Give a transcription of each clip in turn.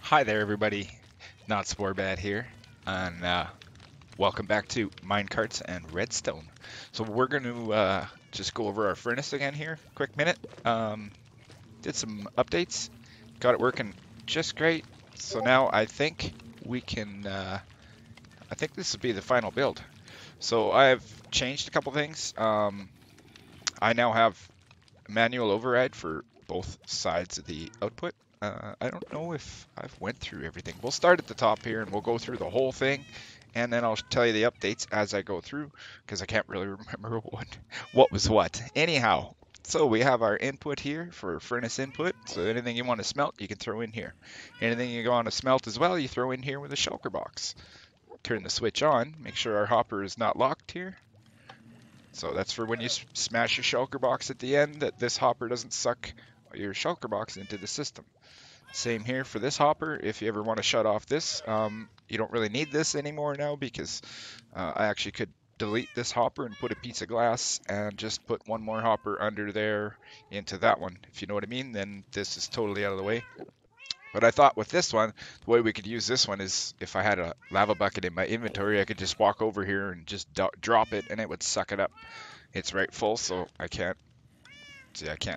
Hi there, everybody. Not Sporbad here, and welcome back to Minecarts and Redstone. So we're going to just go over our furnace again here. Quick minute. Did some updates, got it working just great. So now I think we can. I think this will be the final build. So I've changed a couple things. I now have manual override for both sides of the output. I don't know if I've went through everything. We'll start at the top here and we'll go through the whole thing, and then I'll tell you the updates as I go through because I can't really remember what was what. Anyhow, so we have our input here for furnace input. So anything you want to smelt, you can throw in here. Anything you want to smelt as well, you throw in here with a shulker box. Turn the switch on, make sure our hopper is not locked here. So that's for when you smash your shulker box at the end, that this hopper doesn't suck your shulker box into the system. Same here for this hopper. If you ever want to shut off this, you don't really need this anymore now because I actually could delete this hopper and put a piece of glass and just put one more hopper under there into that one. If you know what I mean, then this is totally out of the way. But I thought with this one, the way we could use this one is if I had a lava bucket in my inventory, I could just walk over here and just drop it and it would suck it up. It's right full, so I can't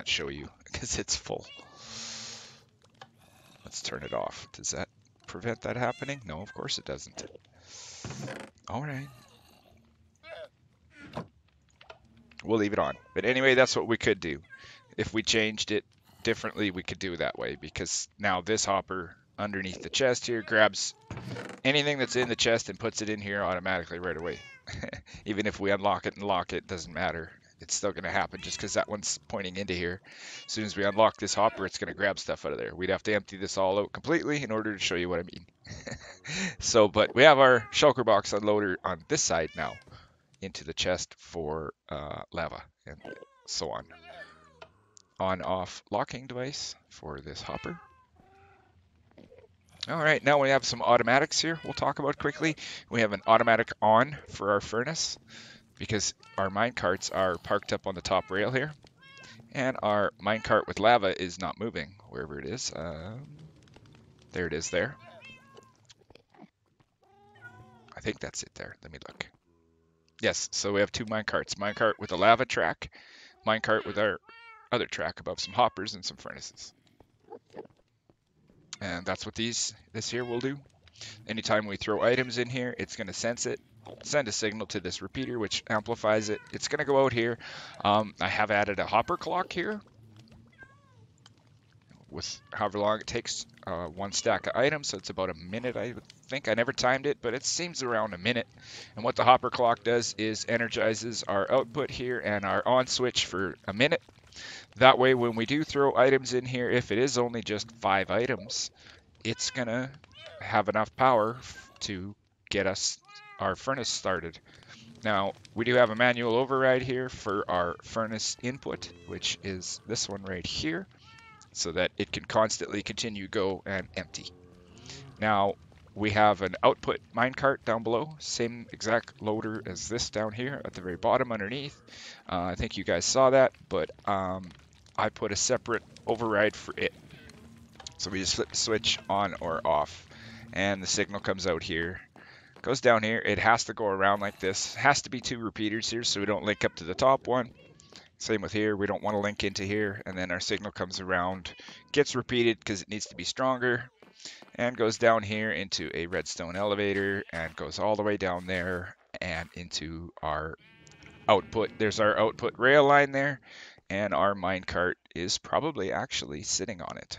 show you because it's full. Let's turn it off. Does that prevent that happening? No, of course it doesn't. All right. We'll leave it on. But anyway, that's what we could do. If we changed it differently, we could do it that way because now this hopper underneath the chest here grabs anything that's in the chest and puts it in here automatically right away. Even if we unlock it and lock it, doesn't matter. It's still going to happen just because that one's pointing into here. As soon as we unlock this hopper, it's going to grab stuff out of there. We'd have to empty this all out completely in order to show you what I mean. So, but we have our shulker box unloader on this side now into the chest for lava and so on. On-off locking device for this hopper. All right, now we have some automatics here we'll talk about quickly. We have an automatic on for our furnace because our minecarts are parked up on the top rail here. And our minecart with lava is not moving, wherever it is. There it is there. I think that's it there. Let me look. Yes, so we have two minecarts. Minecart with a lava track, minecart with our other track above some hoppers and some furnaces. And that's what this here will do. Anytime we throw items in here, it's going to sense it, send a signal to this repeater, which amplifies it. It's going to go out here. I have added a hopper clock here with however long it takes one stack of items. So it's about a minute, I would think. I never timed it, but it seems around a minute. And what the hopper clock does is energizes our output here and our on switch for a minute. That way, when we do throw items in here, if it is only just 5 items, it's going to have enough power to get us our furnace started. Now, we do have a manual override here for our furnace input, which is this one right here, so that it can constantly continue go and empty. Now, we have an output minecart down below, same exact loader as this down here at the very bottom underneath. I think you guys saw that, but I put a separate override for it. So we just flip the switch on or off, and the signal comes out here. Goes down here. It has to go around like this. It has to be 2 repeaters here so we don't link up to the top one. Same with here. We don't want to link into here, and then our signal comes around, gets repeated because it needs to be stronger, and goes down here into a redstone elevator and goes all the way down there and into our output. There's our output rail line there, and our minecart is probably actually sitting on it.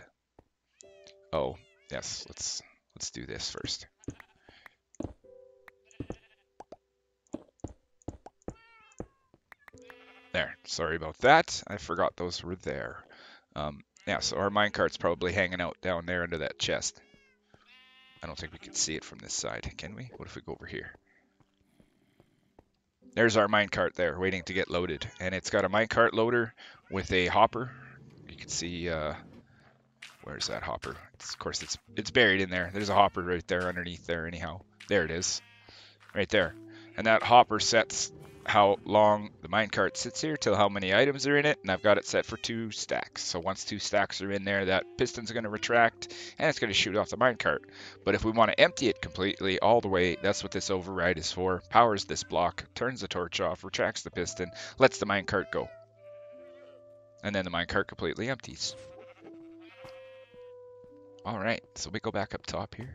Oh, yes, let's do this first. There, sorry about that. I forgot those were there. Yeah, so our minecart's probably hanging out down there under that chest. I don't think we can see it from this side, can we? What if we go over here? There's our minecart there, waiting to get loaded. And it's got a minecart loader with a hopper. You can see, where's that hopper? Of course, it's buried in there. There's a hopper right there underneath there anyhow. There it is, right there. And that hopper sets how long the minecart sits here till how many items are in it, and I've got it set for 2 stacks. So once 2 stacks are in there, that piston's going to retract and it's going to shoot off the minecart. But if we want to empty it completely all the way, that's what this override is for. Powers this block, turns the torch off, retracts the piston, lets the minecart go. And then the minecart completely empties. Alright, so we go back up top here.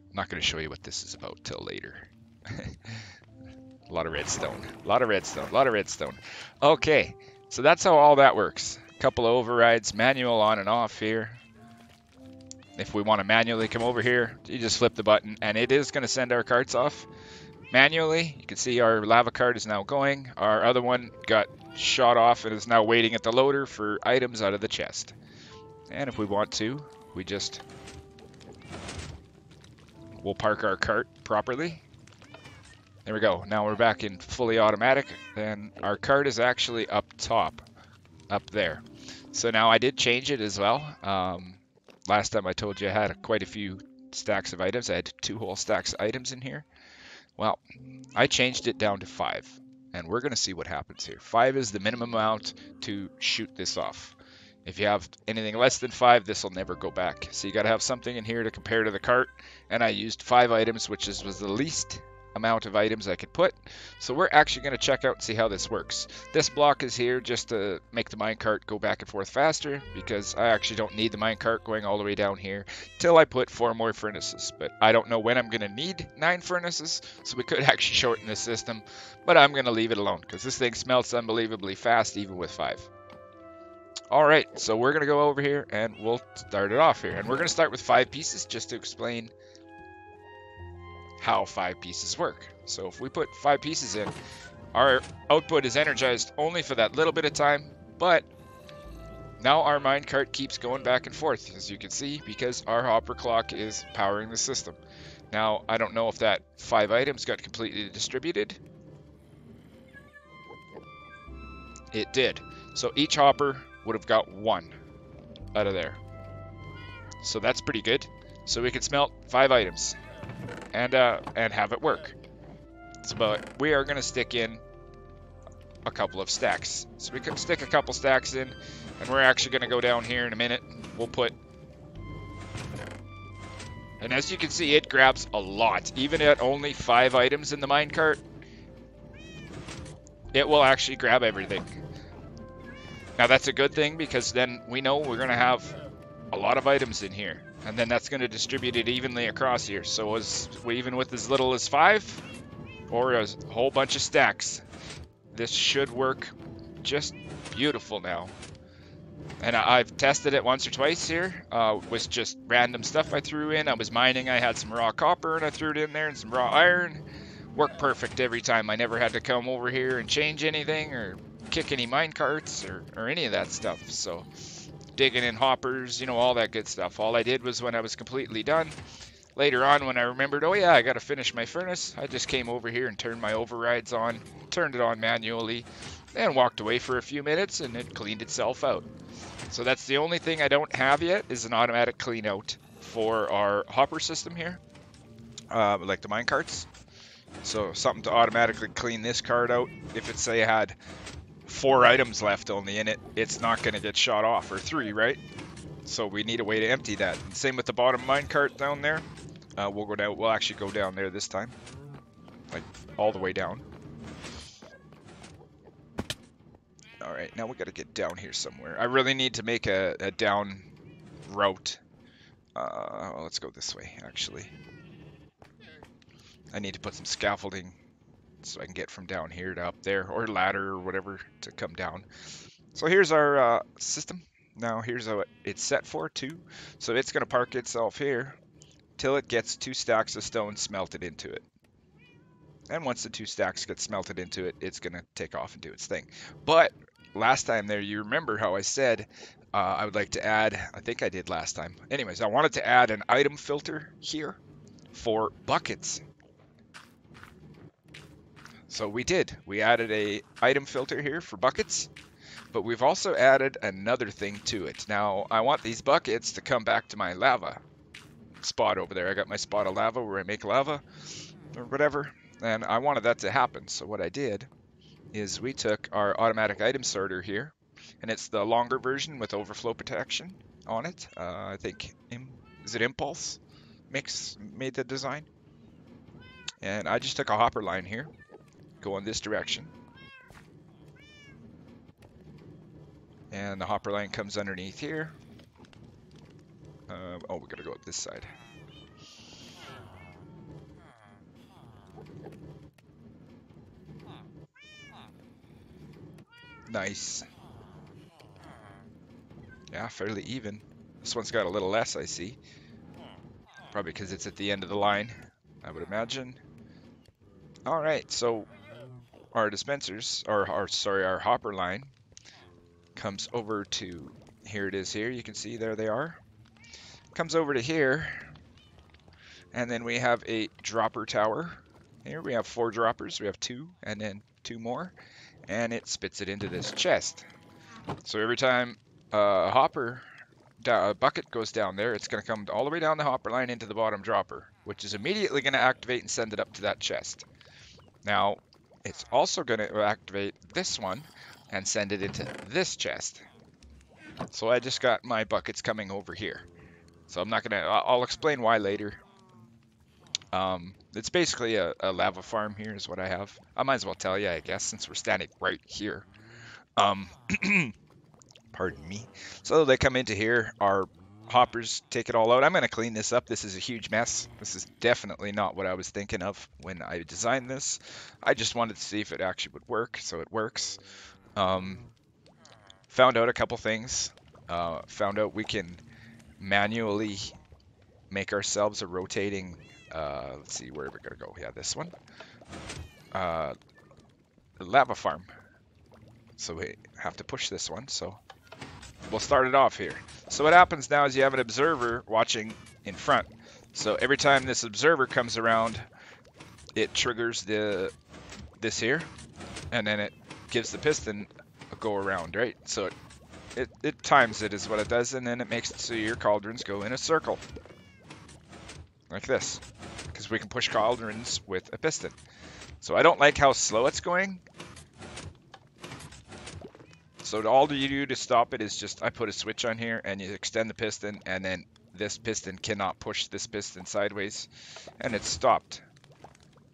I'm not going to show you what this is about till later. A lot of redstone, a lot of redstone, a lot of redstone. Okay, so that's how all that works. A couple of overrides, manual on and off here. If we want to manually come over here, you just flip the button and it is going to send our carts off manually. You can see our lava cart is now going. Our other one got shot off and is now waiting at the loader for items out of the chest. And if we want to, we just... we'll park our cart properly. There we go. Now we're back in fully automatic. And our cart is actually up top, up there. So now I did change it as well. Last time I told you I had quite a few stacks of items. I had 2 whole stacks of items in here. Well, I changed it down to 5. And we're going to see what happens here. 5 is the minimum amount to shoot this off. If you have anything less than 5, this will never go back. So you got to have something in here to compare to the cart. And I used 5 items, which was the least amount of items I could put. So we're actually going to check out and see how this works. This block is here just to make the minecart go back and forth faster, because I actually don't need the minecart going all the way down here till I put 4 more furnaces. But I don't know when I'm going to need 9 furnaces, so we could actually shorten this system. But I'm going to leave it alone because this thing smelts unbelievably fast even with 5. Alright, so we're going to go over here and we'll start it off here. And we're going to start with 5 pieces just to explain how 5 pieces work. So if we put 5 pieces in, our output is energized only for that little bit of time, but now our minecart keeps going back and forth, as you can see, because our hopper clock is powering the system. Now, I don't know if that 5 items got completely distributed. It did. So each hopper would have got 1 out of there. So that's pretty good. So we can smelt 5 items and have it work. So, but we are going to stick in a couple of stacks. So we can stick a couple stacks in, and we're actually going to go down here in a minute. We'll put, and as you can see, it grabs a lot. Even at only 5 items in the minecart, it will actually grab everything. Now that's a good thing, because then we know we're going to have a lot of items in here. And then that's going to distribute it evenly across here. So even with as little as 5 or a whole bunch of stacks, this should work just beautiful now. And I've tested it once or twice here with just random stuff I threw in. I was mining, I had some raw copper and I threw it in there, and some raw iron. Worked perfect every time. I never had to come over here and change anything or kick any mine carts or any of that stuff. So digging in hoppers, you know, all that good stuff. All I did was, when I was completely done, later on when I remembered, oh yeah, I got to finish my furnace, I just came over here and turned my overrides on, turned it on manually, and walked away for a few minutes, and it cleaned itself out. So that's the only thing I don't have yet, is an automatic clean out for our hopper system here, like the mine carts. So something to automatically clean this cart out. If it, say, had 4 items left only in it, it's not going to get shot off, or 3, right? So we need a way to empty that. And same with the bottom minecart down there. We'll go down. We'll actually go down there this time, like all the way down. All right, now we got to get down here somewhere. I really need to make a down route. Let's go this way, actually. I need to put some scaffolding so I can get from down here to up there, or ladder or whatever to come down. So here's our system. Now here's what it's set for, 2. So it's going to park itself here till it gets 2 stacks of stone smelted into it. And once the 2 stacks get smelted into it, it's going to take off and do its thing. But last time there, you remember how I said I would like to add, I think I did last time. Anyways, I wanted to add an item filter here for buckets. So we did. We added a item filter here for buckets, but we've also added another thing to it. Now, I want these buckets to come back to my lava. spot over there. I got my spot of lava where I make lava or whatever, and I wanted that to happen. So what I did is we took our automatic item sorter here, and it's the longer version with overflow protection on it. I think, is it Impulse Mix made the design? And I just took a hopper line here, go in this direction, and the hopper line comes underneath here. Oh, we gotta go up this side. Nice. Yeah, fairly even. This one's got a little less, I see. Probably because it's at the end of the line, I would imagine. All right, so our dispensers, or sorry, our hopper line comes over to, here it is here, you can see there they are. Comes over to here, and then we have a dropper tower. Here we have 4 droppers, we have 2, and then 2 more, and it spits it into this chest. So every time a bucket goes down there, it's going to come all the way down the hopper line into the bottom dropper, which is immediately going to activate and send it up to that chest. Now, it's also going to activate this one and send it into this chest. So I just got my buckets coming over here. So I'm not going to, I'll explain why later. It's basically a lava farm here is what I have. I might as well tell you, I guess, since we're standing right here. Pardon me. So they come into here, our hoppers take it all out. I'm going to clean this up. This is a huge mess. This is definitely not what I was thinking of when I designed this. I just wanted to see if it actually would work, so it works. Found out a couple things. Found out we can manually make ourselves a rotating, let's see, where are we going to go? Yeah, this one. Lava farm. So we have to push this one, so we'll start it off here. So what happens now is you have an observer watching in front. So every time this observer comes around, it triggers this here, and then it gives the piston a go around, right? So it times it is what it does, and then it makes it so your cauldrons go in a circle. Like this. Because we can push cauldrons with a piston. So I don't like how slow it's going. So all you do to stop it is just, I put a switch on here and you extend the piston, and then this piston cannot push this piston sideways, and it's stopped.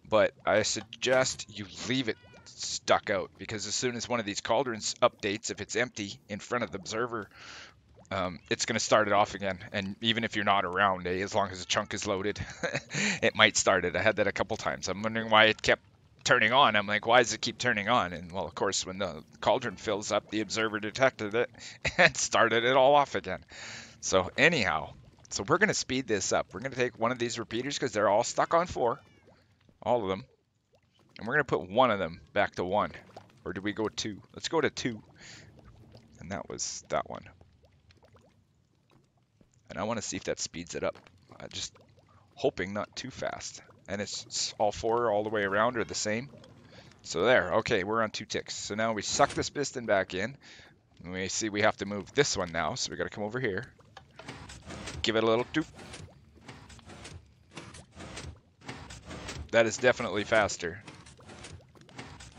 But I suggest you leave it stuck out, because as soon as one of these cauldrons updates, if it's empty in front of the observer, it's going to start it off again. And even if you're not around, as long as the chunk is loaded, it might start it. I had that a couple times. I'm wondering why it kept turning on. I'm like, why does it keep turning on? And well, of course, when the cauldron fills up, the observer detected it and started it all off again. So anyhow, so we're going to speed this up. We're going to take one of these repeaters, because they're all stuck on 4, all of them. And we're going to put one of them back to 1. Or did we go 2? Let's go to 2. And that was that one. And I want to see if that speeds it up. Just hoping not too fast. And it's all 4 all the way around are the same. So there, okay, we're on 2 ticks. So now we suck this piston back in. And we see we have to move this one now, so we got to come over here. Give it a little doop. That is definitely faster.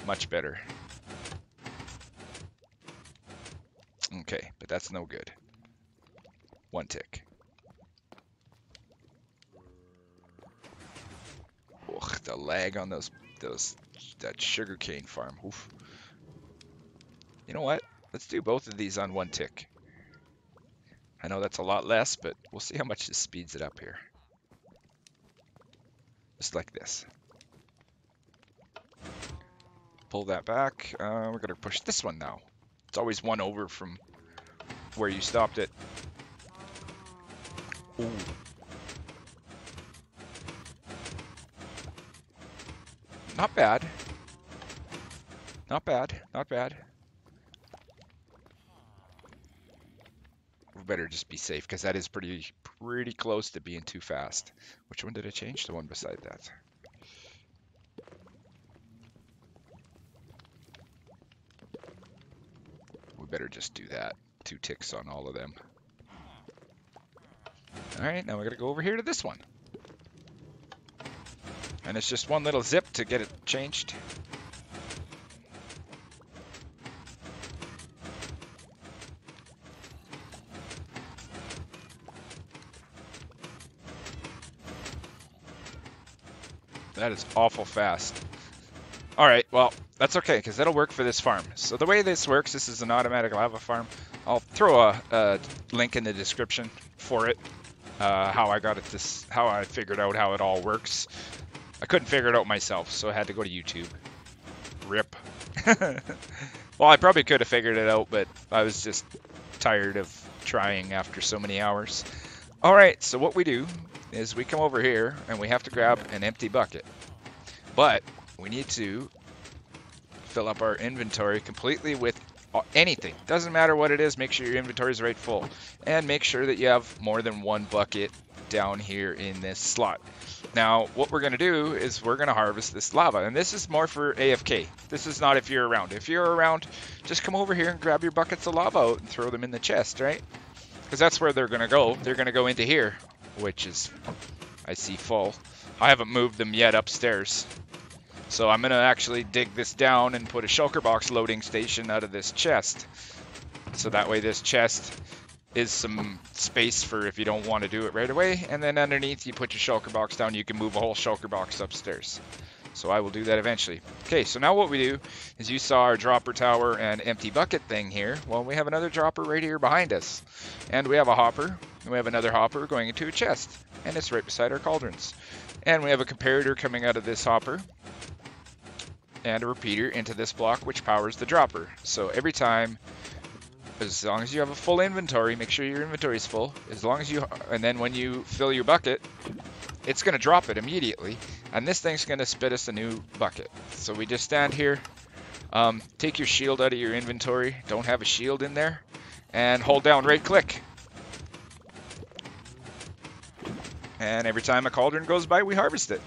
Much better. Okay, but that's no good. 1 tick. Ugh, the lag on that sugarcane farm. Oof. You know what? Let's do both of these on 1 tick. I know that's a lot less, but we'll see how much this speeds it up here. Just like this. Pull that back. We're going to push this one now. It's always 1 over from where you stopped it. Ooh. Not bad. Not bad. Not bad. We better just be safe, because that is pretty close to being too fast. Which one did I change? The one beside that. We better just do that. 2 ticks on all of them. All right, now we gotta go over here to this one. And it's just one little zip to get it changed. That is awful fast. All right, well, that's okay, because that'll work for this farm. So the way this works, this is an automatic lava farm. I'll throw a link in the description for it, how I got it how I figured out how it all works. I couldn't figure it out myself, so I had to go to YouTube. Rip. Well, I probably could have figured it out, but I was just tired of trying after so many hours. All right, so what we do is we come over here and we have to grab an empty bucket. But we need to fill up our inventory completely with anything. Doesn't matter what it is, make sure your inventory is right full. And make sure that you have more than one bucket down here in this slot. Now, what we're going to do is we're going to harvest this lava. And this is more for AFK. This is not if you're around. If you're around, just come over here and grab your buckets of lava out and throw them in the chest, right? Because that's where they're going to go. They're going to go into here, which is, I see, full. I haven't moved them yet upstairs. So I'm going to actually dig this down and put a shulker box loading station out of this chest. So that way this chest is some space for if you don't want to do it right away. And then underneath you put your shulker box down, you can move a whole shulker box upstairs. So I will do that eventually. Okay, so now what we do is you saw our dropper tower and empty bucket thing here. Well, we have another dropper right here behind us. And we have a hopper, and we have another hopper going into a chest. And it's right beside our cauldrons. And we have a comparator coming out of this hopper. And a repeater into this block, which powers the dropper. So every time, as long as you have a full inventory, make sure your inventory is full. And then when you fill your bucket, it's going to drop it immediately. And this thing's going to spit us a new bucket. So we just stand here, take your shield out of your inventory. Don't have a shield in there. And hold down right click. And every time a cauldron goes by, we harvest it.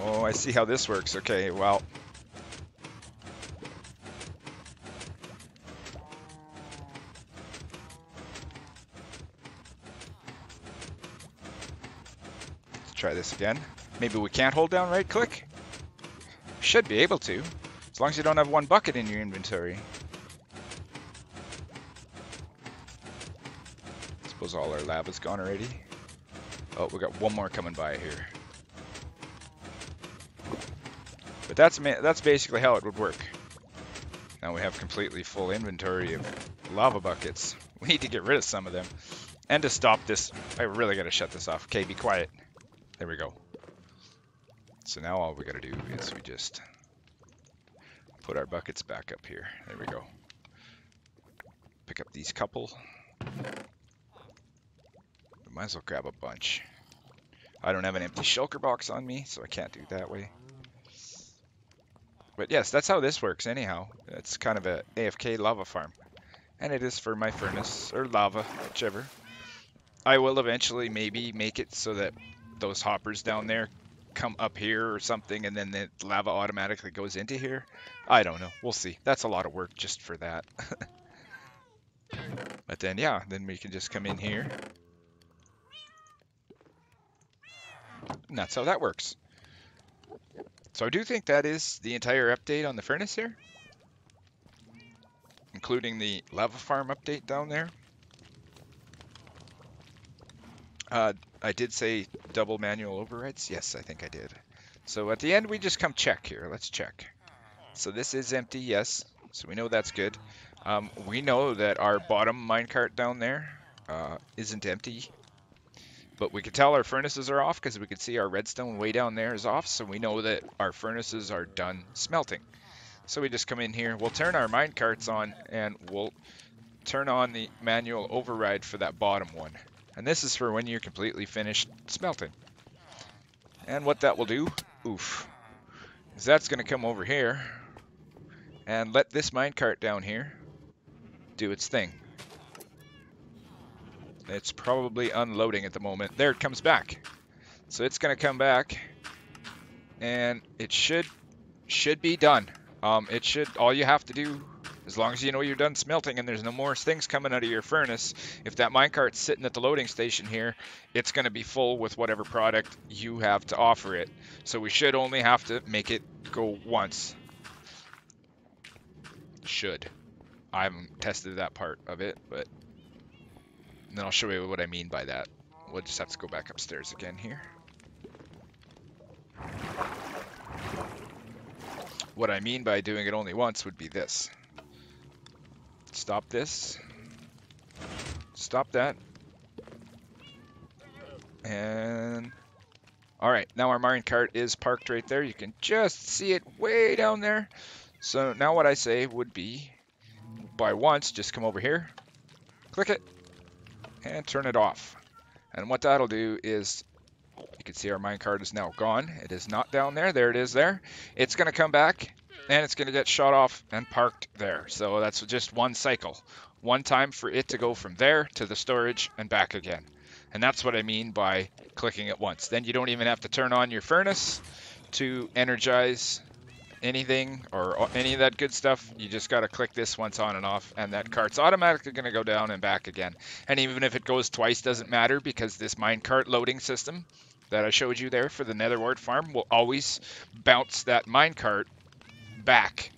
Oh, I see how this works. Okay, well. Let's try this again. Maybe we can't hold down right click? Should be able to, as long as you don't have one bucket in your inventory. Suppose all our lava's gone already. Oh, we got one more coming by here. But that's basically how it would work. Now we have completely full inventory of lava buckets. We need to get rid of some of them. And to stop this, I really gotta shut this off. Okay, be quiet. There we go. So now all we gotta do is we just put our buckets back up here. There we go. Pick up these couple. We might as well grab a bunch. I don't have an empty shulker box on me, so I can't do it that way. But yes, that's how this works anyhow. It's kind of a AFK lava farm. And it is for my furnace, or lava, whichever. I will eventually maybe make it so that those hoppers down there come up here or something, and then the lava automatically goes into here. I don't know. We'll see. That's a lot of work just for that. But then, yeah, then we can just come in here. And that's how that works. So I do think that is the entire update on the furnace here, including the lava farm update down there. I did say double manual overrides. Yes, I think I did. So at the end, we just come check here. Let's check. So this is empty, yes. So we know that's good. We know that our bottom minecart down there isn't empty. But we can tell our furnaces are off because we can see our redstone way down there is off. So we know that our furnaces are done smelting. So we just come in here. We'll turn our minecarts on and we'll turn on the manual override for that bottom one. And this is for when you're completely finished smelting. And what that will do, is that's going to come over here and let this minecart down here do its thing. It's probably unloading at the moment. There, it comes back. So it's going to come back, and it should be done. All you have to do As long as you know you're done smelting and there's no more things coming out of your furnace, if that minecart's sitting at the loading station here, it's going to be full with whatever product you have to offer it. So we should only have to make it go once. Should. I haven't tested that part of it, but then I'll show you what I mean by that. We'll just have to go back upstairs again here. What I mean by doing it only once would be this. Stop this. Stop that. And alright, now our minecart is parked right there. You can just see it way down there. So now what I say would be, by once, just come over here, click it, and turn it off. And what that'll do is, you can see our minecart is now gone. It is not down there. There it is there. It's going to come back, and it's going to get shut off and parked there. So that's just one cycle. One time for it to go from there to the storage and back again. And that's what I mean by clicking it once. Then you don't even have to turn on your furnace to energize anything or any of that good stuff. You just got to click this once on and off, and that cart's automatically going to go down and back again. And even if it goes twice, doesn't matter, because this minecart loading system that I showed you there for the Nether Wart farm will always bounce that minecart back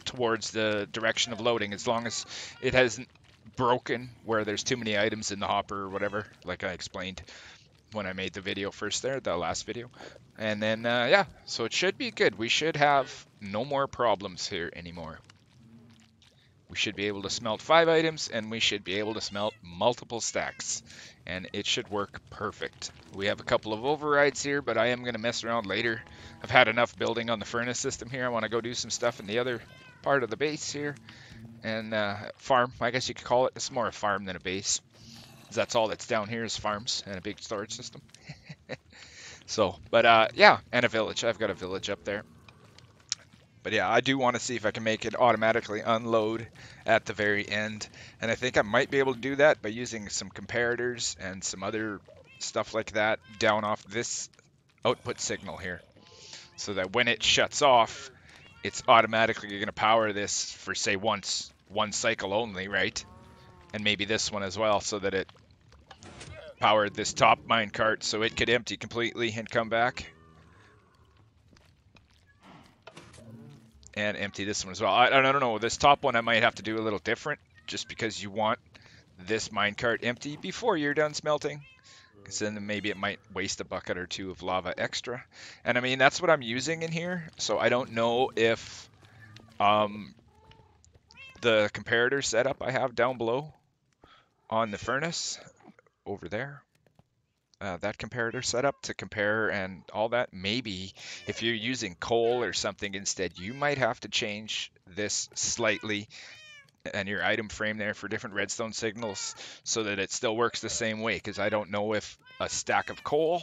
towards the direction of loading, as long as it hasn't broken where there's too many items in the hopper or whatever, like I explained when I made the video first there, the last video. And then, yeah, so it should be good. We should have no more problems here anymore. We should be able to smelt 5 items, and we should be able to smelt multiple stacks. And it should work perfect. We have a couple of overrides here, but I am going to mess around later. I've had enough building on the furnace system here. I want to go do some stuff in the other part of the base here. And farm, I guess you could call it. It's more a farm than a base. That's all that's down here is farms and a big storage system. So, but yeah, and a village. I've got a village up there. But yeah, I do want to see if I can make it automatically unload at the very end. And I think I might be able to do that by using some comparators and some other stuff like that down off this output signal here. So that when it shuts off, it's automatically going to power this for, say, one cycle only, right? And maybe this one as well, so that it powered this top minecart so it could empty completely and come back. And empty this one as well. I don't know, this top one I might have to do a little different, just because you want this minecart empty before you're done smelting. Because then maybe it might waste a bucket or two of lava extra. And I mean, that's what I'm using in here, so I don't know if the comparator setup I have down below on the furnace over there, that comparator setup to compare and all that, maybe if you're using coal or something instead, you might have to change this slightly and your item frame there for different redstone signals so that it still works the same way, because I don't know if a stack of coal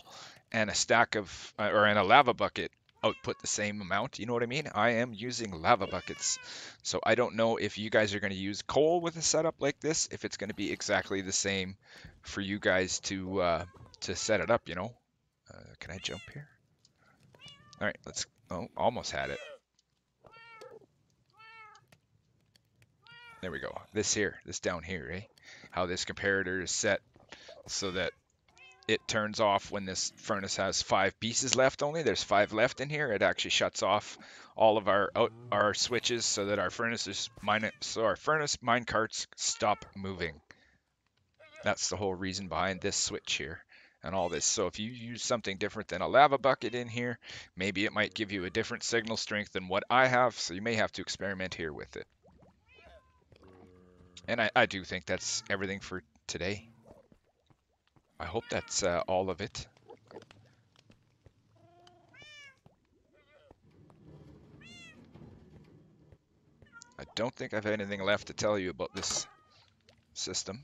and a stack of and a lava bucket output the same amount. You know what I mean? I am using lava buckets, so I don't know if you guys are going to use coal with a setup like this, if it's going to be exactly the same for you guys to set it up, you know. Can I jump here? All right, let's. Oh, almost had it. There we go. This down here, eh? How this comparator is set so that it turns off when this furnace has 5 pieces left only. There's 5 left in here. It actually shuts off all of our switches so that our furnace minecarts stop moving. That's the whole reason behind this switch here and all this. So if you use something different than a lava bucket in here, maybe it might give you a different signal strength than what I have, so you may have to experiment here with it. And I do think that's everything for today. I hope that's all of it. I don't think I've anything left to tell you about this system.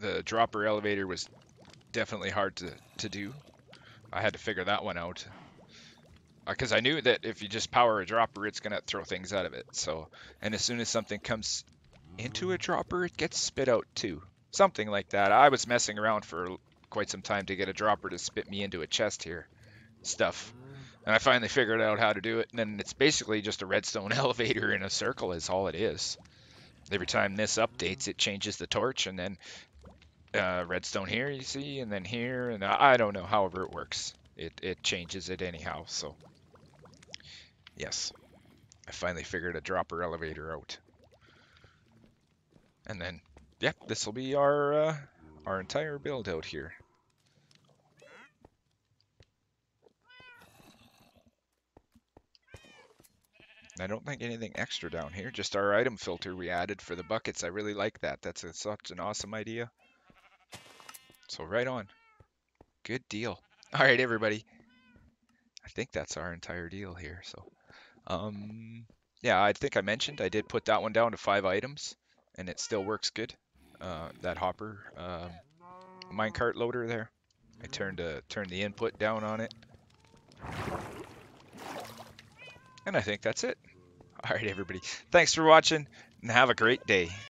The dropper elevator was definitely hard to do. I had to figure that one out. Because I knew that if you just power a dropper, it's going to throw things out of it. So, and as soon as something comes into a dropper, it gets spit out too. Something like that. I was messing around for quite some time to get a dropper to spit me into a chest here. Stuff. And I finally figured out how to do it. And then it's basically just a redstone elevator in a circle is all it is. Every time this updates, it changes the torch, and then redstone here, you see, and then here, and I don't know, however it works. It changes it anyhow, so yes. I finally figured a dropper elevator out. And then, yeah, this will be our entire build out here. I don't think anything extra down here, just our item filter we added for the buckets. I really like that. That's such an awesome idea. So right on. Good deal. All right, everybody. I think that's our entire deal here. So, yeah, I think I mentioned I did put that one down to 5 items, and it still works good. That hopper minecart loader there. I turned the input down on it, and I think that's it. All right, everybody. Thanks for watching, and have a great day.